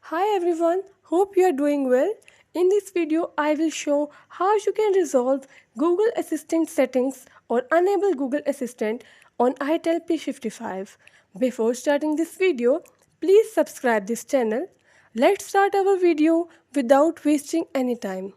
Hi everyone, hope you are doing well. In this video, I will show how you can resolve Google Assistant settings or enable Google Assistant on ITEL P55. Before starting this video, please subscribe this channel. Let's start our video without wasting any time.